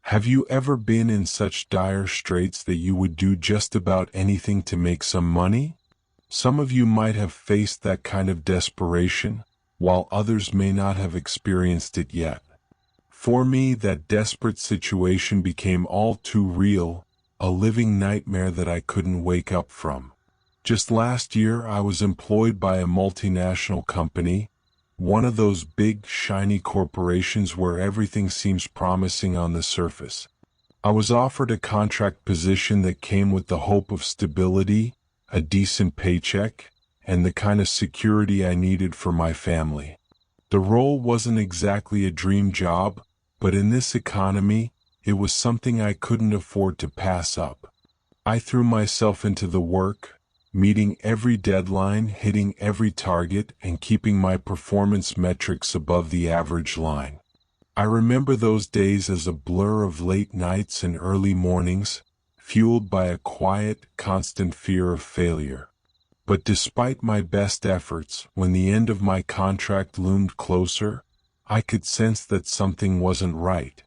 Have you ever been in such dire straits that you would do just about anything to make some money? Some of you might have faced that kind of desperation, while others may not have experienced it yet. For me, that desperate situation became all too real, a living nightmare that I couldn't wake up from. Just last year, I was employed by a multinational company, one of those big, shiny corporations where everything seems promising on the surface. I was offered a contract position that came with the hope of stability, a decent paycheck, and the kind of security I needed for my family. The role wasn't exactly a dream job, but in this economy, it was something I couldn't afford to pass up. I threw myself into the work, meeting every deadline, hitting every target, and keeping my performance metrics above the average line. I remember those days as a blur of late nights and early mornings, fueled by a quiet, constant fear of failure. But despite my best efforts, when the end of my contract loomed closer, I could sense that something wasn't right.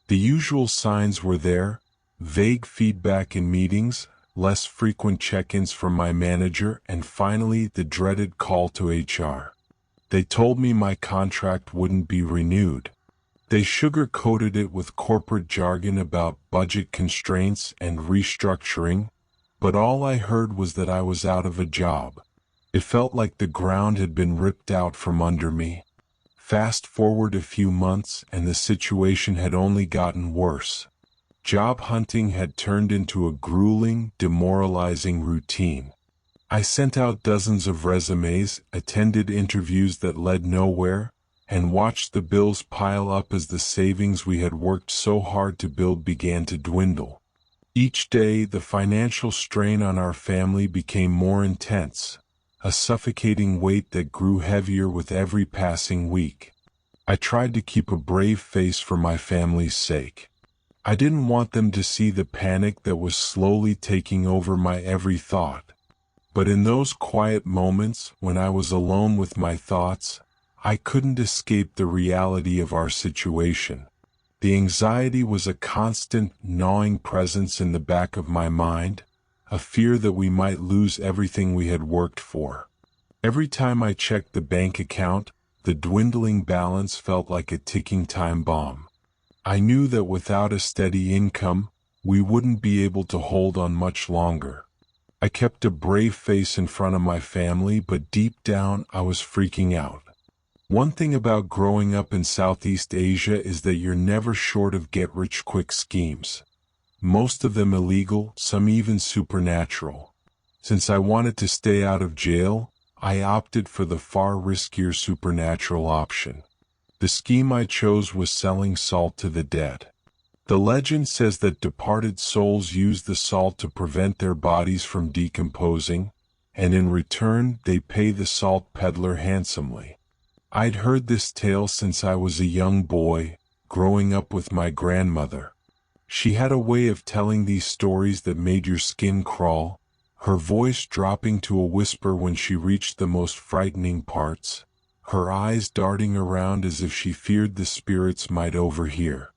The usual signs were there: vague feedback in meetings, less frequent check-ins from my manager, and finally the dreaded call to HR. They told me my contract wouldn't be renewed. They sugar-coated it with corporate jargon about budget constraints and restructuring, but all I heard was that I was out of a job. It felt like the ground had been ripped out from under me. Fast forward a few months, and the situation had only gotten worse. Job hunting had turned into a grueling, demoralizing routine. I sent out dozens of resumes, attended interviews that led nowhere, and watched the bills pile up as the savings we had worked so hard to build began to dwindle. Each day, the financial strain on our family became more intense, a suffocating weight that grew heavier with every passing week. I tried to keep a brave face for my family's sake. I didn't want them to see the panic that was slowly taking over my every thought. But in those quiet moments, when I was alone with my thoughts, I couldn't escape the reality of our situation. The anxiety was a constant, gnawing presence in the back of my mind, a fear that we might lose everything we had worked for. Every time I checked the bank account, the dwindling balance felt like a ticking time bomb. I knew that without a steady income, we wouldn't be able to hold on much longer. I kept a brave face in front of my family, but deep down I was freaking out. One thing about growing up in Southeast Asia is that you're never short of get-rich-quick schemes. Most of them illegal, some even supernatural. Since I wanted to stay out of jail, I opted for the far riskier supernatural option. The scheme I chose was selling salt to the dead. The legend says that departed souls use the salt to prevent their bodies from decomposing, and in return they pay the salt peddler handsomely. I'd heard this tale since I was a young boy, growing up with my grandmother. She had a way of telling these stories that made your skin crawl, her voice dropping to a whisper when she reached the most frightening parts, her eyes darting around as if she feared the spirits might overhear.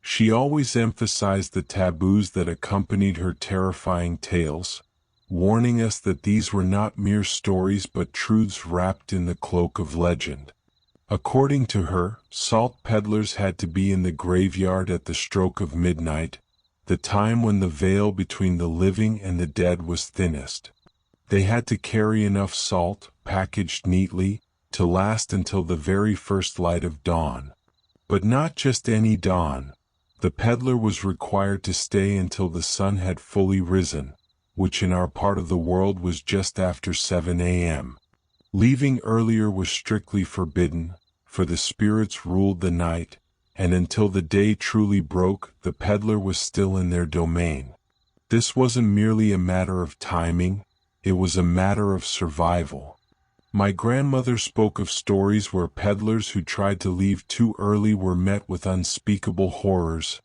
She always emphasized the taboos that accompanied her terrifying tales, warning us that these were not mere stories but truths wrapped in the cloak of legend. According to her, salt peddlers had to be in the graveyard at the stroke of midnight, the time when the veil between the living and the dead was thinnest. They had to carry enough salt, packaged neatly, to last until the very first light of dawn. But not just any dawn. The peddler was required to stay until the sun had fully risen, which in our part of the world was just after 7 a.m. Leaving earlier was strictly forbidden, for the spirits ruled the night, and until the day truly broke, the peddler was still in their domain. This wasn't merely a matter of timing, it was a matter of survival. My grandmother spoke of stories where peddlers who tried to leave too early were met with unspeakable horrors,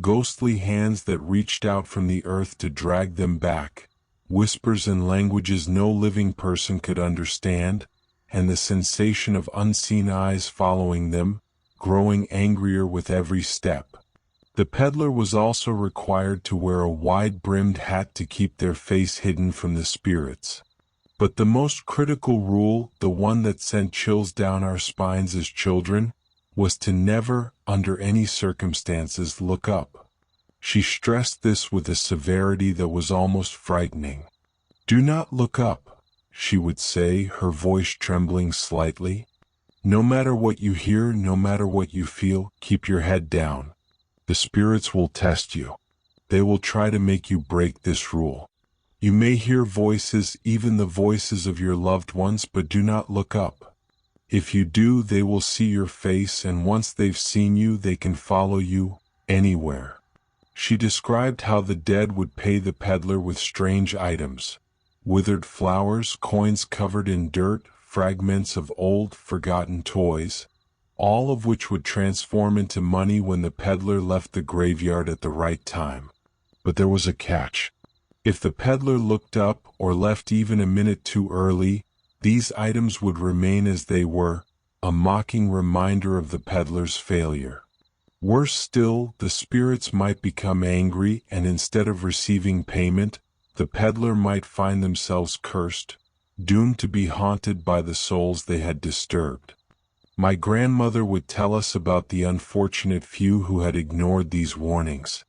ghostly hands that reached out from the earth to drag them back, whispers in languages no living person could understand, and the sensation of unseen eyes following them, growing angrier with every step. The peddler was also required to wear a wide-brimmed hat to keep their face hidden from the spirits. But the most critical rule, the one that sent chills down our spines as children, was to never, under any circumstances, look up. She stressed this with a severity that was almost frightening. "Do not look up," she would say, her voice trembling slightly. "No matter what you hear, no matter what you feel, keep your head down. The spirits will test you. They will try to make you break this rule. You may hear voices, even the voices of your loved ones, but do not look up. If you do, they will see your face, and once they've seen you, they can follow you anywhere." She described how the dead would pay the peddler with strange items: withered flowers, coins covered in dirt, fragments of old, forgotten toys, all of which would transform into money when the peddler left the graveyard at the right time. But there was a catch. If the peddler looked up, or left even a minute too early, these items would remain as they were, a mocking reminder of the peddler's failure. Worse still, the spirits might become angry, and instead of receiving payment, the peddler might find themselves cursed, doomed to be haunted by the souls they had disturbed. My grandmother would tell us about the unfortunate few who had ignored these warnings.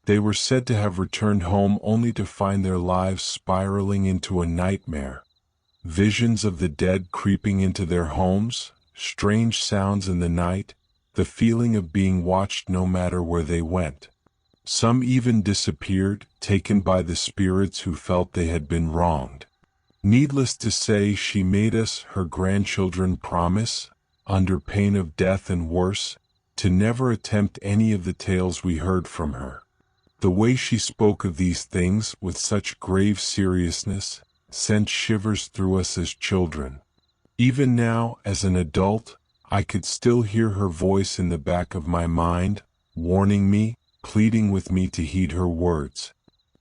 They were said to have returned home only to find their lives spiraling into a nightmare. Visions of the dead creeping into their homes, strange sounds in the night, the feeling of being watched no matter where they went. Some even disappeared, taken by the spirits who felt they had been wronged. Needless to say, she made us, her grandchildren, promise, under pain of death and worse, to never attempt any of the tales we heard from her. The way she spoke of these things with such grave seriousness sent shivers through us as children. Even now, as an adult, I could still hear her voice in the back of my mind, warning me, pleading with me to heed her words.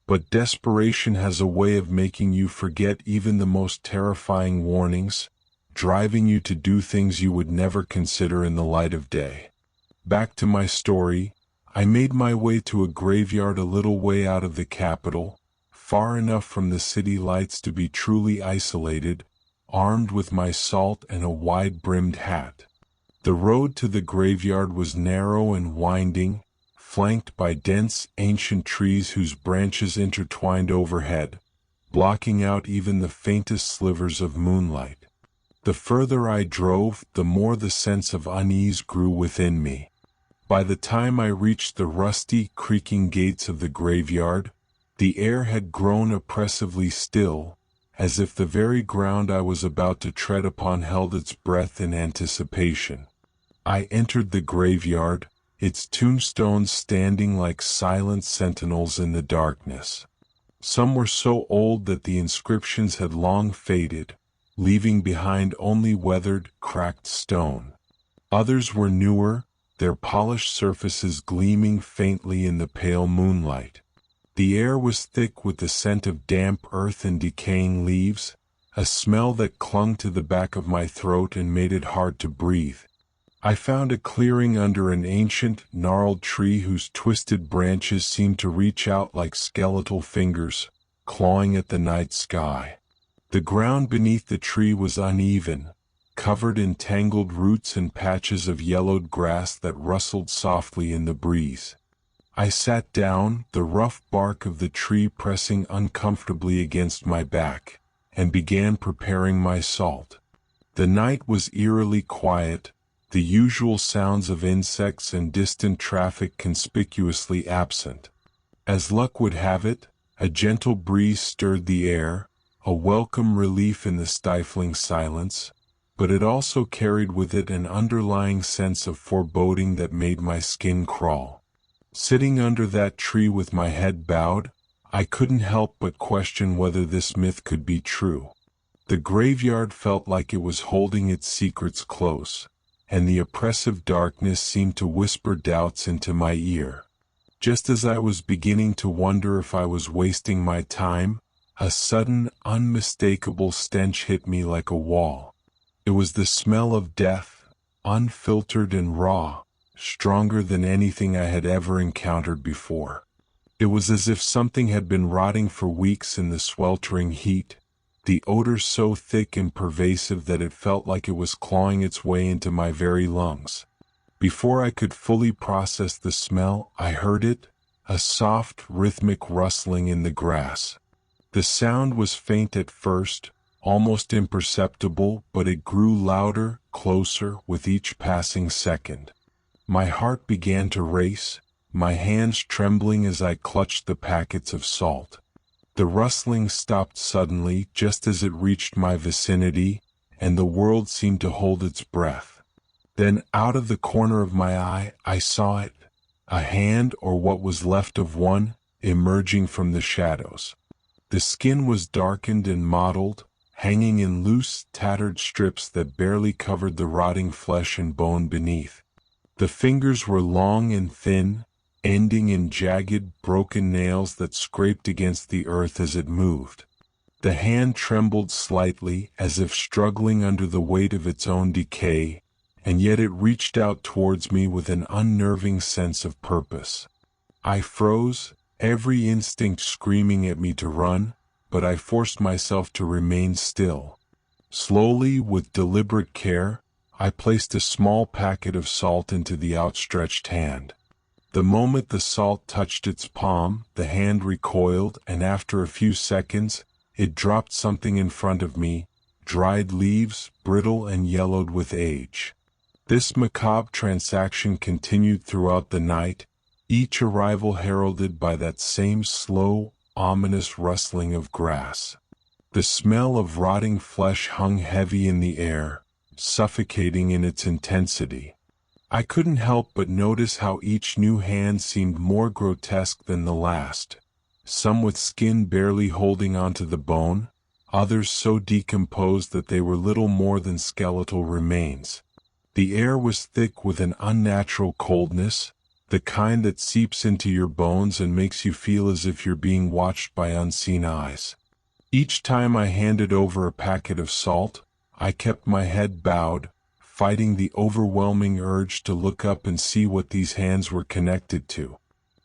But desperation has a way of making you forget even the most terrifying warnings, driving you to do things you would never consider in the light of day. Back to my story, I made my way to a graveyard a little way out of the capital, far enough from the city lights to be truly isolated, armed with my salt and a wide-brimmed hat. The road to the graveyard was narrow and winding, flanked by dense, ancient trees whose branches intertwined overhead, blocking out even the faintest slivers of moonlight. The further I drove, the more the sense of unease grew within me. By the time I reached the rusty, creaking gates of the graveyard, the air had grown oppressively still, as if the very ground I was about to tread upon held its breath in anticipation. I entered the graveyard, its tombstones standing like silent sentinels in the darkness. Some were so old that the inscriptions had long faded, leaving behind only weathered, cracked stone. Others were newer, their polished surfaces gleaming faintly in the pale moonlight. The air was thick with the scent of damp earth and decaying leaves, a smell that clung to the back of my throat and made it hard to breathe. I found a clearing under an ancient, gnarled tree whose twisted branches seemed to reach out like skeletal fingers, clawing at the night sky. The ground beneath the tree was uneven, covered in tangled roots and patches of yellowed grass that rustled softly in the breeze. I sat down, the rough bark of the tree pressing uncomfortably against my back, and began preparing my salt. The night was eerily quiet, the usual sounds of insects and distant traffic conspicuously absent. As luck would have it, a gentle breeze stirred the air, a welcome relief in the stifling silence, but it also carried with it an underlying sense of foreboding that made my skin crawl. Sitting under that tree with my head bowed, I couldn't help but question whether this myth could be true. The graveyard felt like it was holding its secrets close, and the oppressive darkness seemed to whisper doubts into my ear. Just as I was beginning to wonder if I was wasting my time, a sudden, unmistakable stench hit me like a wall. It was the smell of death, unfiltered and raw, stronger than anything I had ever encountered before. It was as if something had been rotting for weeks in the sweltering heat, the odor so thick and pervasive that it felt like it was clawing its way into my very lungs. Before I could fully process the smell, I heard it, a soft, rhythmic rustling in the grass. The sound was faint at first, almost imperceptible, but it grew louder, closer, with each passing second. My heart began to race, my hands trembling as I clutched the packets of salt. The rustling stopped suddenly just as it reached my vicinity, and the world seemed to hold its breath. Then, out of the corner of my eye, I saw it, a hand, or what was left of one, emerging from the shadows. The skin was darkened and mottled, hanging in loose, tattered strips that barely covered the rotting flesh and bone beneath. The fingers were long and thin, ending in jagged, broken nails that scraped against the earth as it moved. The hand trembled slightly, as if struggling under the weight of its own decay, and yet it reached out towards me with an unnerving sense of purpose. I froze, every instinct screaming at me to run, but I forced myself to remain still. Slowly, with deliberate care, I placed a small packet of salt into the outstretched hand. The moment the salt touched its palm, the hand recoiled, and after a few seconds, it dropped something in front of me, dried leaves, brittle and yellowed with age. This macabre transaction continued throughout the night, each arrival heralded by that same slow, ominous rustling of grass. The smell of rotting flesh hung heavy in the air, suffocating in its intensity. I couldn't help but notice how each new hand seemed more grotesque than the last, some with skin barely holding onto the bone, others so decomposed that they were little more than skeletal remains. The air was thick with an unnatural coldness, the kind that seeps into your bones and makes you feel as if you're being watched by unseen eyes. Each time I handed over a packet of salt, I kept my head bowed, fighting the overwhelming urge to look up and see what these hands were connected to.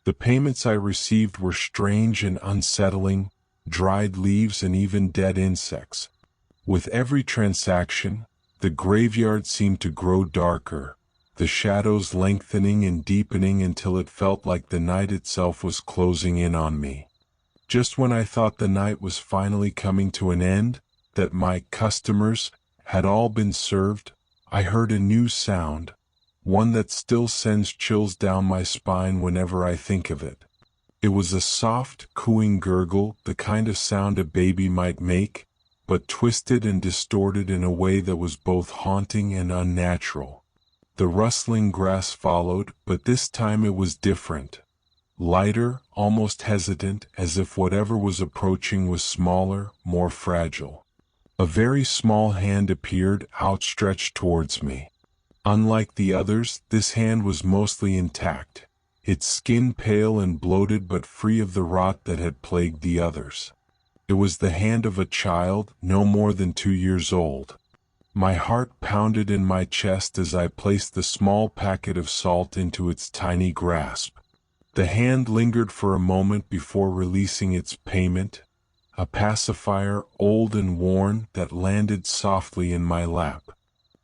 The payments I received were strange and unsettling, dried leaves and even dead insects. With every transaction, the graveyard seemed to grow darker, the shadows lengthening and deepening until it felt like the night itself was closing in on me. Just when I thought the night was finally coming to an end, that my customers had all been served, I heard a new sound, one that still sends chills down my spine whenever I think of it. It was a soft, cooing gurgle, the kind of sound a baby might make, but twisted and distorted in a way that was both haunting and unnatural. The rustling grass followed, but this time it was different. Lighter, almost hesitant, as if whatever was approaching was smaller, more fragile. A very small hand appeared, outstretched towards me. Unlike the others, this hand was mostly intact, its skin pale and bloated but free of the rot that had plagued the others. It was the hand of a child, no more than 2 years old. My heart pounded in my chest as I placed the small packet of salt into its tiny grasp. The hand lingered for a moment before releasing its payment, a pacifier, old and worn, that landed softly in my lap.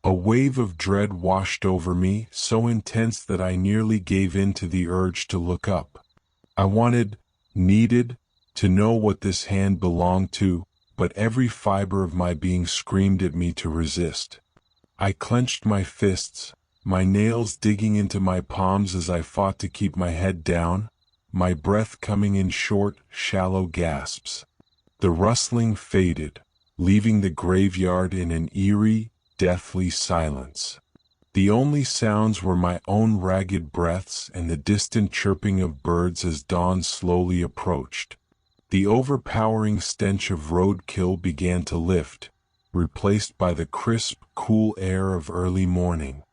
A wave of dread washed over me, so intense that I nearly gave in to the urge to look up. I needed, to know what this hand belonged to, but every fiber of my being screamed at me to resist. I clenched my fists, my nails digging into my palms as I fought to keep my head down, my breath coming in short, shallow gasps. The rustling faded, leaving the graveyard in an eerie, deathly silence. The only sounds were my own ragged breaths and the distant chirping of birds as dawn slowly approached. The overpowering stench of roadkill began to lift, replaced by the crisp, cool air of early morning.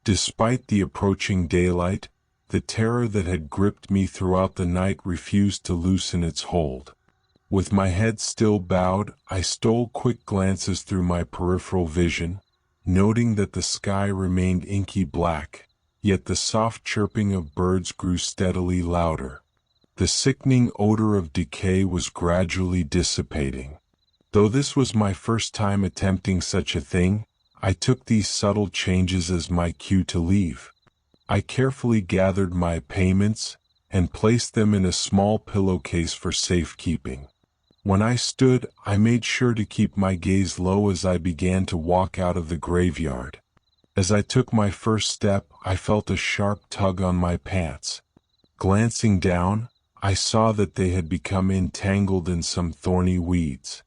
Despite the approaching daylight, the terror that had gripped me throughout the night refused to loosen its hold. With my head still bowed, I stole quick glances through my peripheral vision, noting that the sky remained inky black, yet the soft chirping of birds grew steadily louder. The sickening odor of decay was gradually dissipating. Though this was my first time attempting such a thing, I took these subtle changes as my cue to leave. I carefully gathered my payments and placed them in a small pillowcase for safekeeping. When I stood, I made sure to keep my gaze low as I began to walk out of the graveyard. As I took my first step, I felt a sharp tug on my pants. Glancing down, I saw that they had become entangled in some thorny weeds.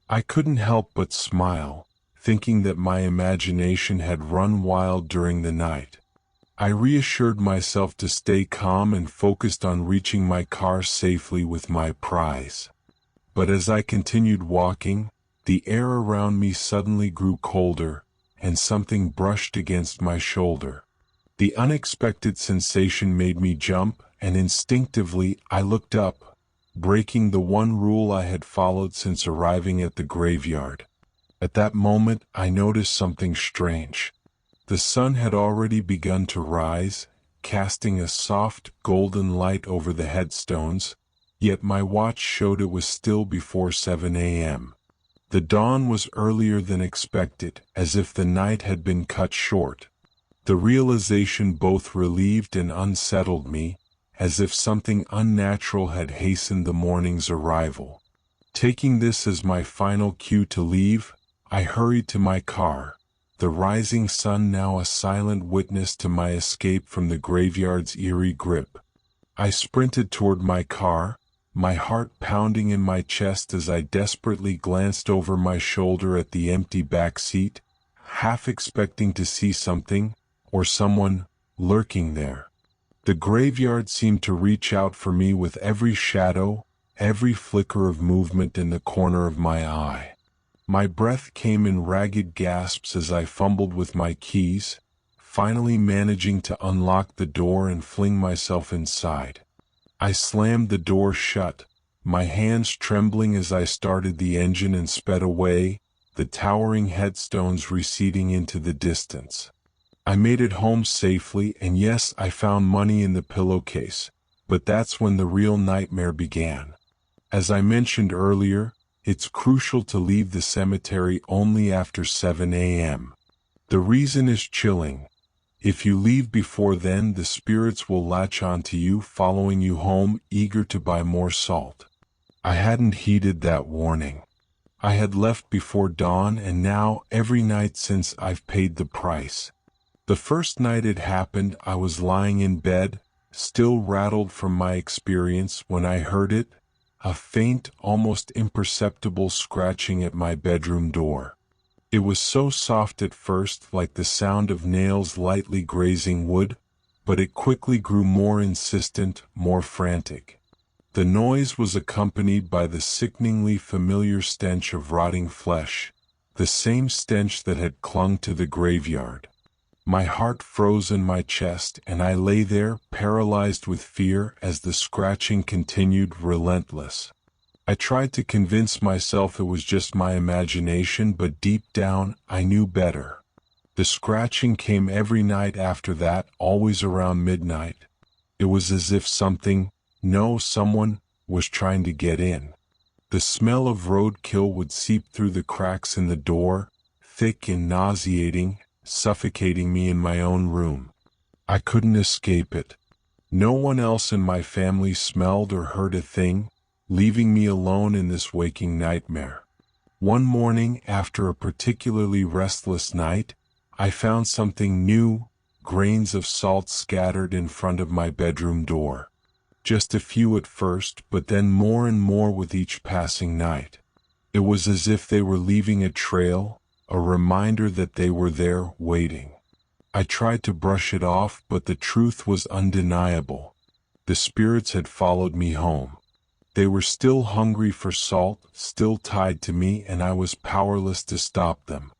I couldn't help but smile, thinking that my imagination had run wild during the night. I reassured myself to stay calm and focused on reaching my car safely with my prize. But as I continued walking, the air around me suddenly grew colder, and something brushed against my shoulder. The unexpected sensation made me jump, and instinctively I looked up, breaking the one rule I had followed since arriving at the graveyard. At that moment, I noticed something strange. The sun had already begun to rise, casting a soft, golden light over the headstones, yet my watch showed it was still before 7 a.m. The dawn was earlier than expected, as if the night had been cut short. The realization both relieved and unsettled me, as if something unnatural had hastened the morning's arrival. Taking this as my final cue to leave, I hurried to my car, the rising sun now a silent witness to my escape from the graveyard's eerie grip. I sprinted toward my car, my heart pounding in my chest as I desperately glanced over my shoulder at the empty back seat, half expecting to see something, or someone, lurking there. The graveyard seemed to reach out for me with every shadow, every flicker of movement in the corner of my eye. My breath came in ragged gasps as I fumbled with my keys, finally managing to unlock the door and fling myself inside. I slammed the door shut, my hands trembling as I started the engine and sped away, the towering headstones receding into the distance. I made it home safely, and yes, I found money in the pillowcase, but that's when the real nightmare began. As I mentioned earlier, it's crucial to leave the cemetery only after 7 a.m. The reason is chilling. If you leave before then, the spirits will latch onto you, following you home, eager to buy more salt. I hadn't heeded that warning. I had left before dawn, and now, every night since, I've paid the price. The first night it happened, I was lying in bed, still rattled from my experience, when I heard it, a faint, almost imperceptible scratching at my bedroom door. It was so soft at first, like the sound of nails lightly grazing wood, but it quickly grew more insistent, more frantic. The noise was accompanied by the sickeningly familiar stench of rotting flesh, the same stench that had clung to the graveyard. My heart froze in my chest, and I lay there, paralyzed with fear, as the scratching continued, relentless. I tried to convince myself it was just my imagination, but deep down, I knew better. The scratching came every night after that, always around midnight. It was as if someone, was trying to get in. The smell of roadkill would seep through the cracks in the door, thick and nauseating, suffocating me in my own room. I couldn't escape it. No one else in my family smelled or heard a thing, leaving me alone in this waking nightmare. One morning, after a particularly restless night, I found something new, grains of salt scattered in front of my bedroom door. Just a few at first, but then more and more with each passing night. It was as if they were leaving a trail, a reminder that they were there, waiting. I tried to brush it off, but the truth was undeniable. The spirits had followed me home. They were still hungry for salt, still tied to me, and I was powerless to stop them.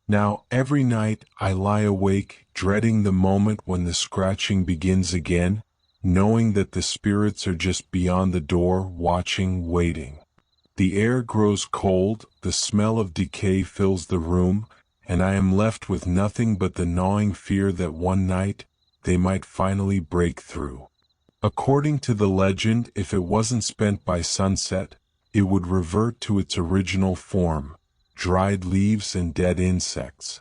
Now, every night, I lie awake, dreading the moment when the scratching begins again, knowing that the spirits are just beyond the door, watching, waiting. The air grows cold, the smell of decay fills the room, and I am left with nothing but the gnawing fear that one night, they might finally break through. According to the legend, if it wasn't spent by sunset, it would revert to its original form, dried leaves and dead insects.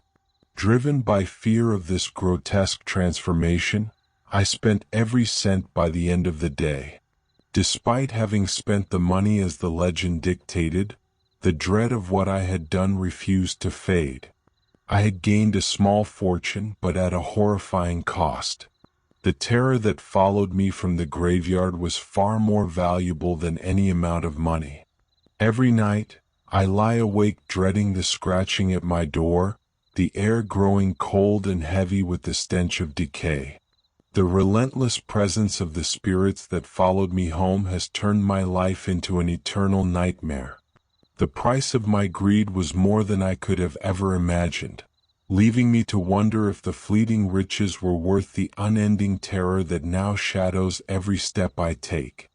Driven by fear of this grotesque transformation, I spent every cent by the end of the day. Despite having spent the money as the legend dictated, the dread of what I had done refused to fade. I had gained a small fortune, but at a horrifying cost. The terror that followed me from the graveyard was far more valuable than any amount of money. Every night, I lie awake dreading the scratching at my door, the air growing cold and heavy with the stench of decay. The relentless presence of the spirits that followed me home has turned my life into an eternal nightmare. The price of my greed was more than I could have ever imagined, leaving me to wonder if the fleeting riches were worth the unending terror that now shadows every step I take.